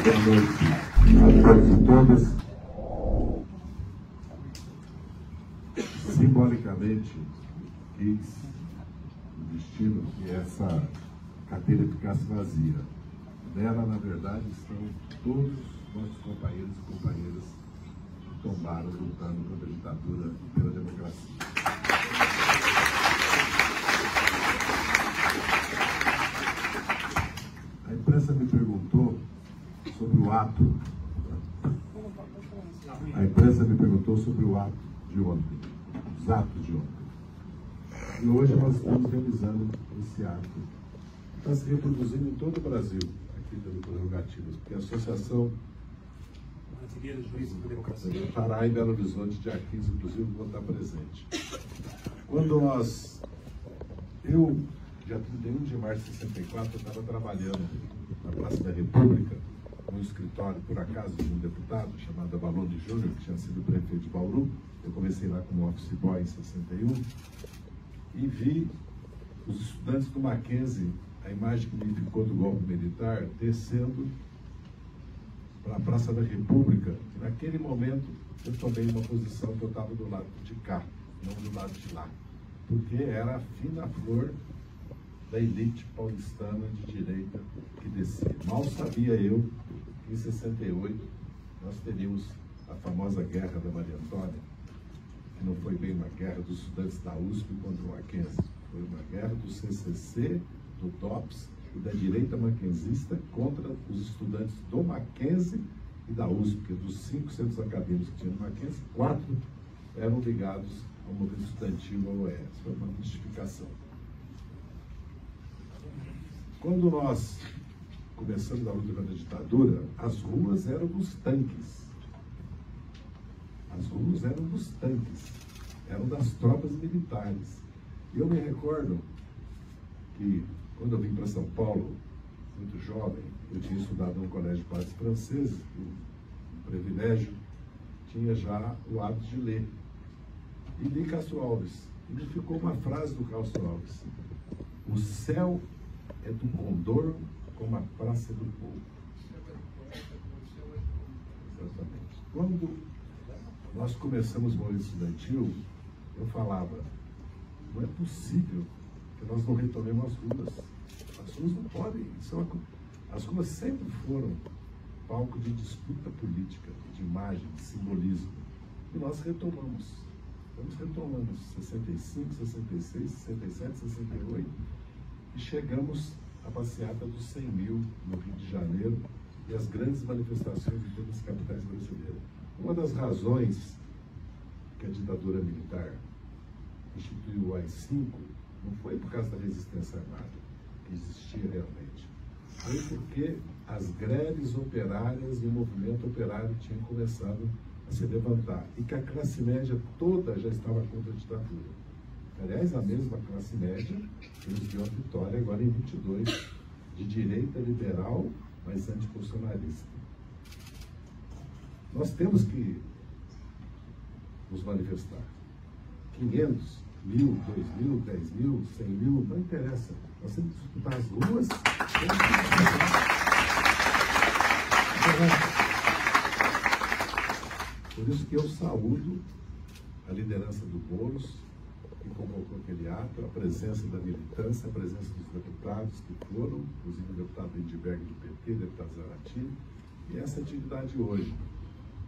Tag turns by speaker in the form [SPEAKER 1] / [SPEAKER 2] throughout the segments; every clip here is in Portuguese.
[SPEAKER 1] Boa noite a todos e todas. Simbolicamente, quis o destino que essa cadeira ficasse vazia. Nela, na verdade, estão todos os nossos companheiros e companheiras que tombaram lutando contra a ditadura e pela democracia. A imprensa me perguntou sobre o ato. A imprensa me perguntou sobre o ato de ontem, os atos de ontem. E hoje nós estamos realizando esse ato. Está se reproduzindo em todo o Brasil, aqui pelo Prerrogativas, porque a Associação estará em Belo Horizonte, dia 15, inclusive, vou estar presente. Quando eu, dia 31 de março de 64, eu estava trabalhando na Praça da República, no escritório, por acaso, de um deputado chamado Abalone Júnior, que tinha sido prefeito de Bauru. Eu comecei lá como office boy em 61 e vi os estudantes do Mackenzie, a imagem que me ficou do golpe militar, descendo para a Praça da República. E naquele momento eu tomei uma posição que eu estava do lado de cá, não do lado de lá, porque era a fina flor da elite paulistana de direita que descia. Mal sabia eu que em 68 nós teríamos a famosa Guerra da Maria Antônia, que não foi bem uma guerra dos estudantes da USP contra o Mackenzie, foi uma guerra do CCC, do DOPS e da direita mackenzista contra os estudantes do Mackenzie e da USP, porque dos 5 centros acadêmicos que tinha no Mackenzie, 4 eram ligados ao movimento estudantil ao OES. Foi uma justificação. Quando nós começamos a luta contra a ditadura, as ruas eram dos tanques. As ruas eram dos tanques, eram das tropas militares. E eu me recordo que, quando eu vim para São Paulo, muito jovem, eu tinha estudado num colégio de padres franceses, um privilégio, tinha já o hábito de ler. E li Castro Alves. E me ficou uma frase do Castro Alves: o céu é do condor como a praça do povo. Exatamente. Quando nós começamos o movimento estudantil, eu falava, não é possível que nós não retomemos as ruas. As ruas não podem. As ruas sempre foram palco de disputa política, de imagem, de simbolismo. E nós retomamos. Nós retomamos 65, 66, 67, 68 e chegamos à passeata dos 100 mil no Rio de Janeiro e as grandes manifestações de todas as capitais brasileiras. Uma das razões que a ditadura militar instituiu o AI-5 não foi por causa da resistência armada, que existia realmente. Foi porque as greves operárias e o movimento operário tinham começado a se levantar e que a classe média toda já estava contra a ditadura. Aliás, a mesma classe média que nos deu a vitória agora em 22, de direita liberal, mas antibolsonarista. Nós temos que nos manifestar. 500, 1.000, 2.000, 10.000, 100.000, não interessa. Nós temos que disputar as ruas. Por isso que eu saúdo a liderança do Boulos, que convocou aquele ato, a presença da militância, a presença dos deputados que foram, inclusive o deputado Lindbergh do PT, o deputado Zarati, e essa atividade hoje.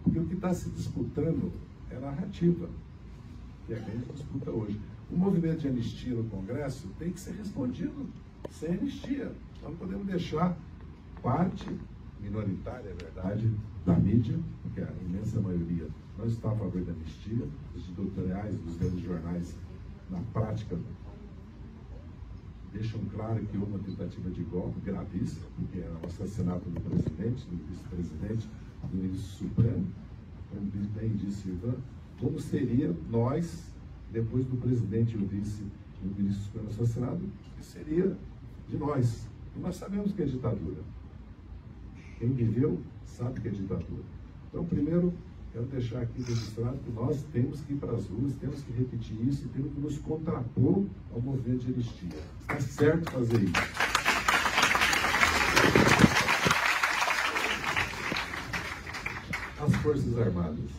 [SPEAKER 1] Porque o que está se disputando é narrativa, que é a grande disputa hoje. O movimento de anistia no Congresso tem que ser respondido sem anistia. Nós não podemos deixar parte minoritária, é verdade, da mídia, porque a imensa maioria não está a favor da anistia, os editoriais dos grandes jornais, na prática, deixam claro que houve uma tentativa de golpe gravíssima, porque era o assassinato do presidente, do vice-presidente, do ministro Supremo, como bem disse Ivan, como seria nós, depois do presidente e o vice e o ministro Supremo assassinado, que seria de nós. E nós sabemos que é ditadura. Quem viveu sabe que é ditadura. Então, primeiro, quero deixar aqui registrado que nós temos que ir para as ruas, temos que repetir isso e temos que nos contrapor ao movimento de anistia. Está certo fazer isso. Forças Armadas.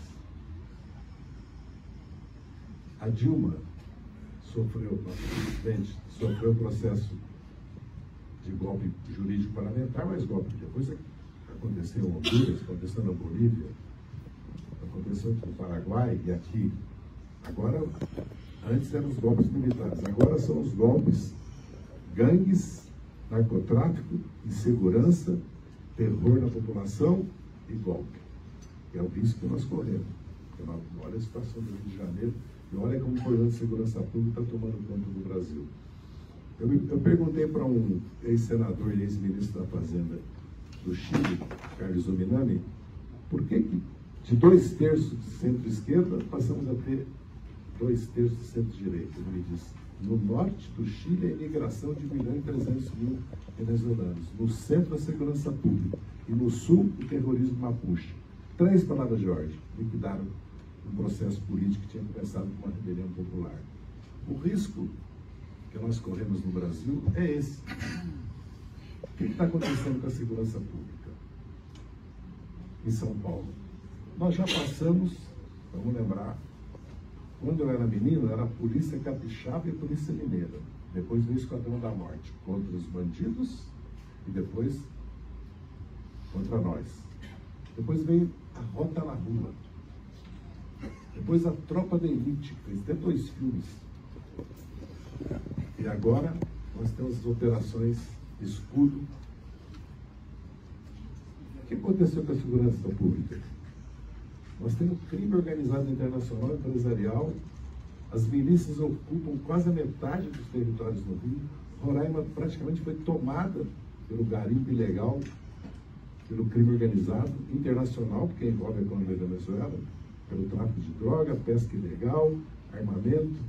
[SPEAKER 1] A Dilma sofreu, nosso presidente, sofreu processo de golpe jurídico parlamentar, mas golpe depois aconteceu em Honduras, aconteceu na Bolívia, aconteceu no Paraguai e aqui. Agora, antes eram os golpes militares, agora são os golpes gangues, narcotráfico, insegurança, terror na população e golpe. É o risco que nós corremos. Olha a situação do Rio de Janeiro e olha como o problema de segurança pública está tomando conta do Brasil. Eu perguntei para um ex-senador e ex-ministro da Fazenda do Chile, Carlos Dominami, por que de 2/3 de centro-esquerda passamos a ter 2/3 de centro-direita. Ele me disse, no norte do Chile a imigração de 1.300.000 venezuelanos, no centro a segurança pública e no sul o terrorismo mapuche. 3 palavras de ordem, liquidaram um processo político que tinha começado com uma rebelião popular. O risco que nós corremos no Brasil é esse. O que está acontecendo com a segurança pública em São Paulo? Nós já passamos, vamos lembrar, quando eu era menino, era a polícia capixaba e a polícia mineira. Depois veio o Esquadrão da Morte, contra os bandidos e depois contra nós. Depois veio a Rota na Rua. Depois a Tropa da Elite, fez até 2 filmes. E agora nós temos as operações Escudo. O que aconteceu com a segurança pública? Nós temos crime organizado internacional, empresarial, as milícias ocupam quase a metade dos territórios no Rio. Roraima praticamente foi tomada pelo garimpo ilegal, pelo crime organizado internacional, porque envolve a economia da Venezuela, pelo tráfico de droga, pesca ilegal, armamento.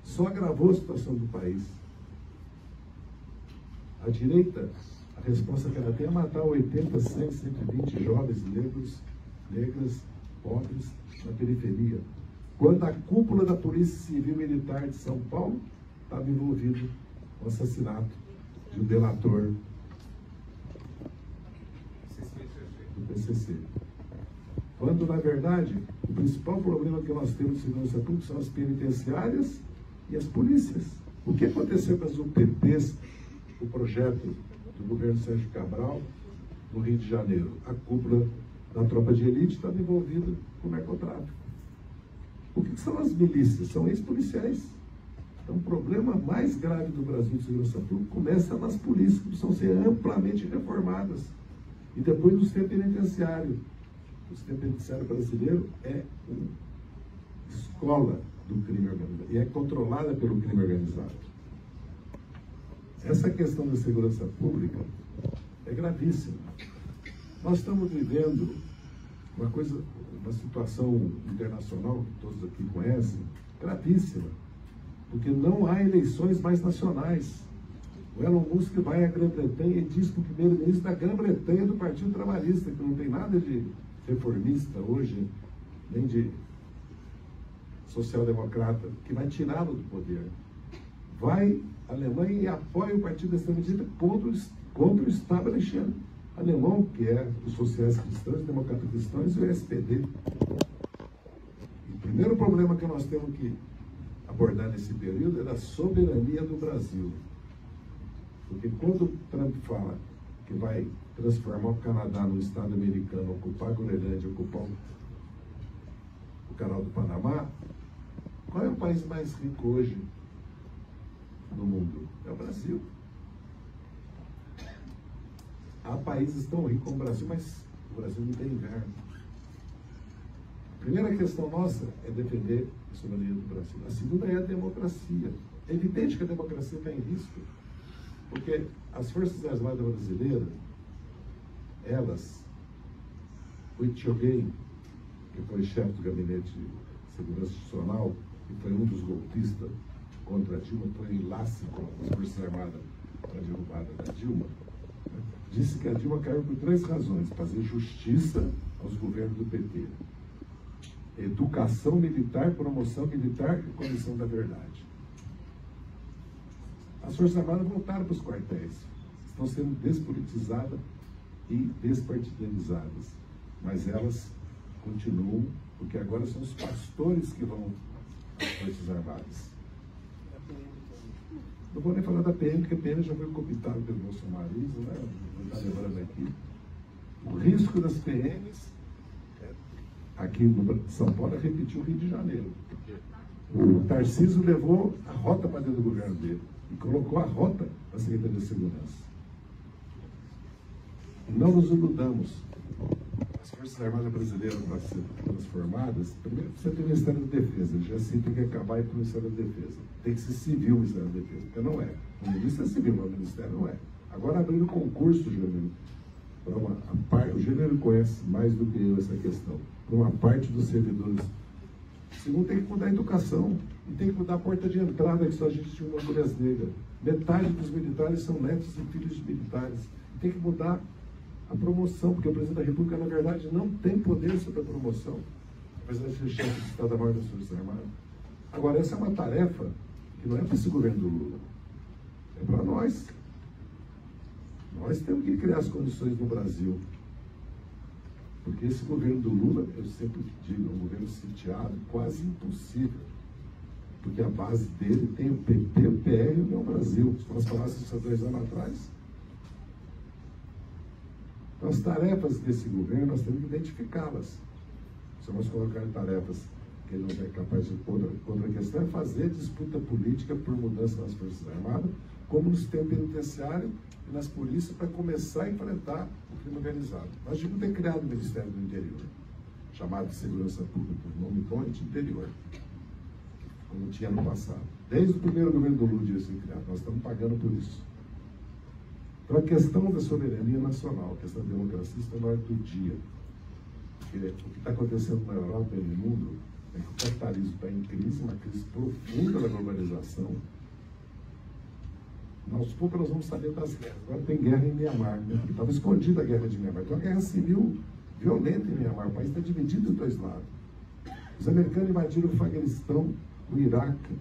[SPEAKER 1] Só agravou a situação do país. A direita, a resposta que ela tem é matar 80, 100, 120 jovens negras, pobres, na periferia. Quando a cúpula da Polícia Civil Militar de São Paulo estava envolvida no assassinato de um delator do PCC. Quando, na verdade, o principal problema que nós temos de segurança pública são as penitenciárias e as polícias. O que aconteceu com as UPPs, o projeto do governo Sérgio Cabral, no Rio de Janeiro? A cúpula da tropa de elite estava envolvida com o narcotráfico. O que são as milícias? São ex-policiais. Então, o problema mais grave do Brasil de segurança pública começa nas polícias, que precisam ser amplamente reformadas. E depois no sistema penitenciário. O sistema penitenciário brasileiro é uma escola do crime organizado e é controlada pelo crime organizado. Essa questão da segurança pública é gravíssima. Nós estamos vivendo uma situação internacional, que todos aqui conhecem, gravíssima, porque não há eleições mais nacionais. O Elon Musk vai à Grã-Bretanha e diz para o primeiro-ministro da Grã-Bretanha do Partido Trabalhista, que não tem nada de reformista hoje, nem de social-democrata, que vai tirá-lo do poder. Vai à Alemanha e apoia o Partido Extremista contra o establishment alemão, que é os sociais cristãos, os democratas cristãos e o SPD. O primeiro problema que nós temos que abordar nesse período é da soberania do Brasil. Porque quando o Trump fala que vai transformar o Canadá num estado americano, ocupar a Groenlândia, ocupar o canal do Panamá, qual é o país mais rico hoje no mundo? É o Brasil. Há países tão ricos como o Brasil, mas o Brasil não tem inverno. A primeira questão nossa é defender a soberania do Brasil. A segunda é a democracia. É evidente que a democracia está em risco, porque as Forças Armadas brasileiras, elas, o Etioguém, que foi chefe do Gabinete de Segurança Institucional, que foi um dos golpistas contra a Dilma, foi em laço com as Forças Armadas para a derrubada da Dilma, disse que a Dilma caiu por 3 razões: fazer justiça aos governos do PT, educação militar, promoção militar e comissão da verdade. As Forças Armadas voltaram para os quartéis, estão sendo despolitizadas e despartidarizadas. mas elas continuam, porque agora são os pastores que vão às Forças Armadas. Não vou nem falar da PM, porque a PM já foi cooptada pelo bolsonarismo, né? Não está lembrando aqui. O risco das PMs aqui no São Paulo é repetir o Rio de Janeiro. O Tarcísio levou a rota para dentro do governo dele e colocou a rota na Secretaria de Segurança. E não nos iludamos. As Forças Armadas Brasileiras, para serem transformadas, primeiro precisa ter o Ministério da Defesa. Já assim tem que acabar e ir para o Ministério da Defesa. Tem que ser civil o Ministério da Defesa, porque não é. O ministro é civil, mas o Ministério não é. Agora abrindo concurso, Júnior. O Júnior conhece mais do que eu essa questão. Para uma parte dos servidores. Segundo, tem que mudar a educação. E tem que mudar a porta de entrada, que só a gente tinha uma mulher negra. Metade dos militares são netos e filhos de militares. E tem que mudar a promoção, porque o presidente da República, na verdade, não tem poder sobre a promoção, apesar de ser chefe de Estado-Maior das Forças Armadas. Agora, essa é uma tarefa que não é para esse governo do Lula, é para nós. Nós temos que criar as condições no Brasil. Porque esse governo do Lula, eu sempre digo, é um governo sitiado, quase impossível. Porque a base dele tem o PP, o PL e o União Brasil. Se nós falássemos isso há 2 anos atrás. Então, as tarefas desse governo, nós temos que identificá-las. Se nós colocarmos tarefas que ele não é capaz de pôr, outra questão é fazer disputa política por mudança nas Forças Armadas, como no sistema penitenciário e nas polícias, para começar a enfrentar o crime organizado. Nós devíamos ter criado o Ministério do Interior, chamado de Segurança Pública, por nome bom de interior, como tinha no passado. Desde o primeiro governo do Lula devia ser criado, nós estamos pagando por isso. Então, a questão da soberania nacional, a questão da democracia está na ordem do dia. Porque o que está acontecendo na Europa e no mundo é que o capitalismo está em crise, uma crise profunda da globalização. Aos poucos nós vamos saber das guerras. Agora tem guerra em Mianmar, né? Porque estava escondida a guerra de Mianmar. Então, a guerra civil violenta em Mianmar. O país está dividido em 2 lados. Os americanos invadiram o Afeganistão, o Iraque,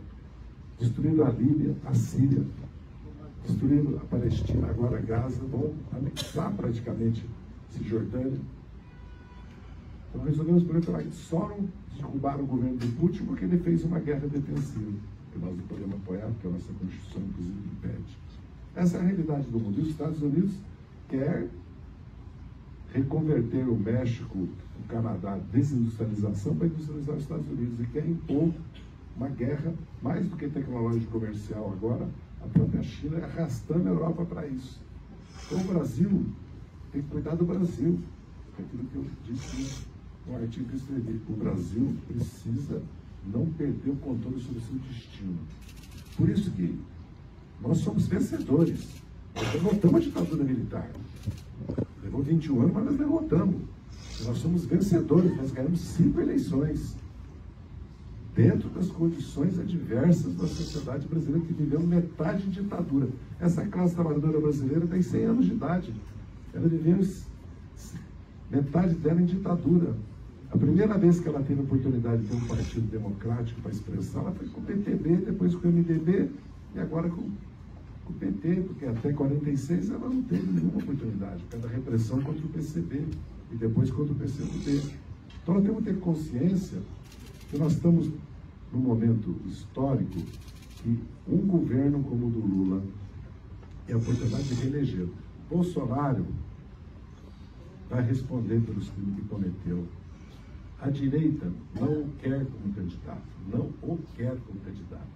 [SPEAKER 1] destruíram a Líbia, a Síria, destruíram a Palestina, agora Gaza, vão anexar praticamente Cisjordânia. Então resolvemos por exemplo, que só não derrubaram o governo do Putin porque ele fez uma guerra defensiva, que nós não podemos apoiar, porque a nossa Constituição, inclusive, impede. Essa é a realidade do mundo. E os Estados Unidos quer reconverter o México, o Canadá, desindustrialização para industrializar os Estados Unidos e quer impor uma guerra, mais do que tecnológica e comercial agora, a própria China arrastando a Europa para isso. Então o Brasil tem que cuidar do Brasil. É aquilo que eu disse no artigo que eu escrevi. O Brasil precisa não perder o controle sobre o seu destino. Por isso que nós somos vencedores. Nós derrotamos a ditadura militar. Levou 21 anos, mas nós derrotamos. Nós somos vencedores, nós ganhamos 5 eleições. Dentro das condições adversas da sociedade brasileira, que viveu metade de ditadura. Essa classe trabalhadora brasileira tem 100 anos de idade. Ela viveu metade dela em ditadura. A primeira vez que ela teve a oportunidade de ter um partido democrático para expressar, ela foi com o PTB, depois com o MDB e agora com o PT, porque até 46 ela não teve nenhuma oportunidade, por causa da repressão contra o PCB e depois contra o PCdoB. Então nós temos que ter consciência que nós estamos num momento histórico que um governo como o do Lula é a oportunidade de reeleger. Bolsonaro vai responder pelos crimes que cometeu. A direita não o quer como candidato, não o quer como candidato.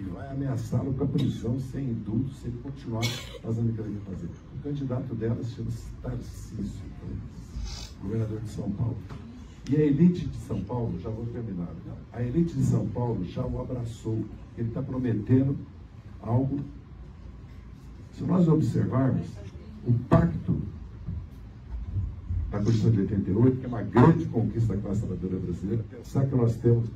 [SPEAKER 1] E vai ameaçá-lo com a prisão sem indulto se ele continuar fazendo o que ele quer fazer. O candidato dela se chama Tarcísio, governador de São Paulo. E a elite de São Paulo, já vou terminar, a elite de São Paulo já o abraçou. Ele está prometendo algo. Se nós observarmos, o pacto da Constituição de 88, que é uma grande conquista da classe trabalhadora brasileira, pensar que nós temos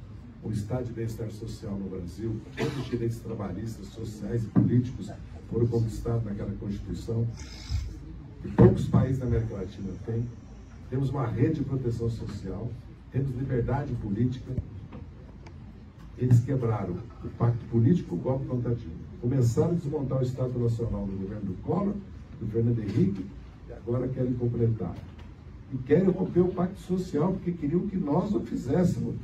[SPEAKER 1] um estado de bem-estar social no Brasil, todos os direitos trabalhistas, sociais e políticos foram conquistados naquela Constituição, que poucos países da América Latina têm. Temos uma rede de proteção social, temos liberdade política. Eles quebraram o pacto político, o golpe contra Dilma. Começaram a desmontar o Estado Nacional no governo do Collor, do Fernando Henrique, e agora querem completar. E querem romper o pacto social, porque queriam que nós o fizéssemos.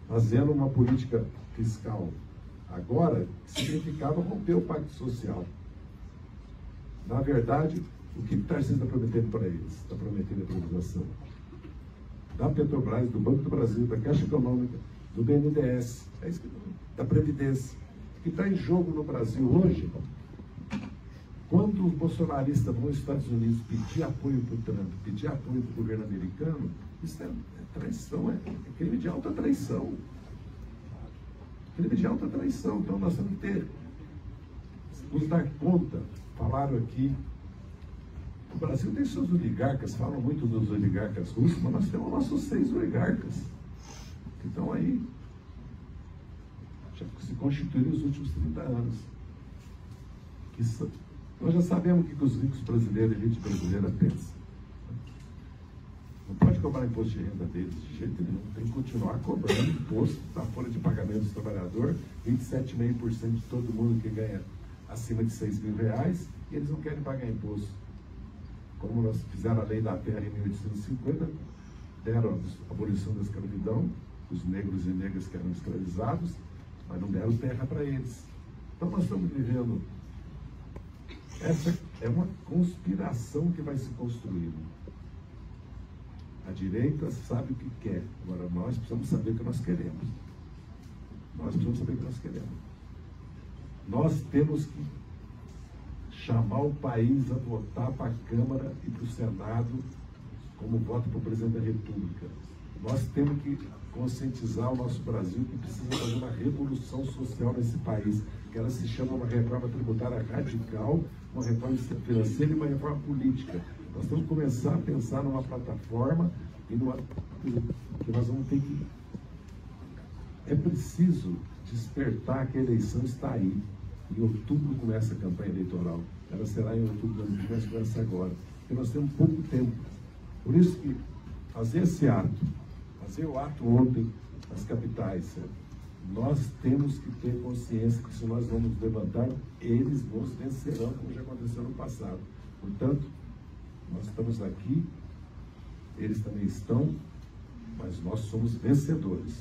[SPEAKER 1] Fazendo uma política fiscal agora, significava romper o pacto social. Na verdade, o que o Tarcísio está prometendo para eles? Está prometendo a privatização da Petrobras, do Banco do Brasil, da Caixa Econômica, do BNDES, da Previdência. O que está em jogo no Brasil hoje, quando os bolsonaristas vão aos Estados Unidos pedir apoio para o Trump, pedir apoio para o governo americano, isso é traição, é crime de alta traição. Crime de alta traição. Então nós temos que ter, nos dar conta. Falaram aqui, o Brasil tem seus oligarcas, falam muito dos oligarcas russos, mas nós temos nossos 6 oligarcas que estão aí, já se constituíram nos últimos 30 anos. Nós já sabemos o que os ricos brasileiros, a elite brasileira pensa. Não pode cobrar imposto de renda deles de jeito nenhum. Tem que continuar cobrando imposto da folha de pagamento do trabalhador, 27,5% de todo mundo que ganha acima de R$6.000, e eles não querem pagar imposto. Como nós fizeram a lei da terra em 1850, deram a abolição da escravidão, os negros e negras que eram escravizados, mas não deram terra para eles. Então nós estamos vivendo, essa é uma conspiração que vai se construindo. A direita sabe o que quer, agora nós precisamos saber o que nós queremos. Nós precisamos saber o que nós queremos. Nós temos que chamar o país a votar para a Câmara e para o Senado como voto para o presidente da República. Nós temos que conscientizar o nosso Brasil que precisa fazer uma revolução social nesse país, que ela se chama uma reforma tributária radical, uma reforma financeira e uma reforma política. Nós temos que começar a pensar numa plataforma e numa que nós vamos ter que... É preciso despertar que a eleição está aí. Em outubro começa a campanha eleitoral. Ela será em outubro do ano que vem, mas começa agora. Porque nós temos pouco tempo. Por isso que fazer esse ato, fazer o ato ontem nas capitais, nós temos que ter consciência que se nós vamos levantar, eles nos vencerão, como já aconteceu no passado. Portanto, nós estamos aqui, eles também estão, mas nós somos vencedores.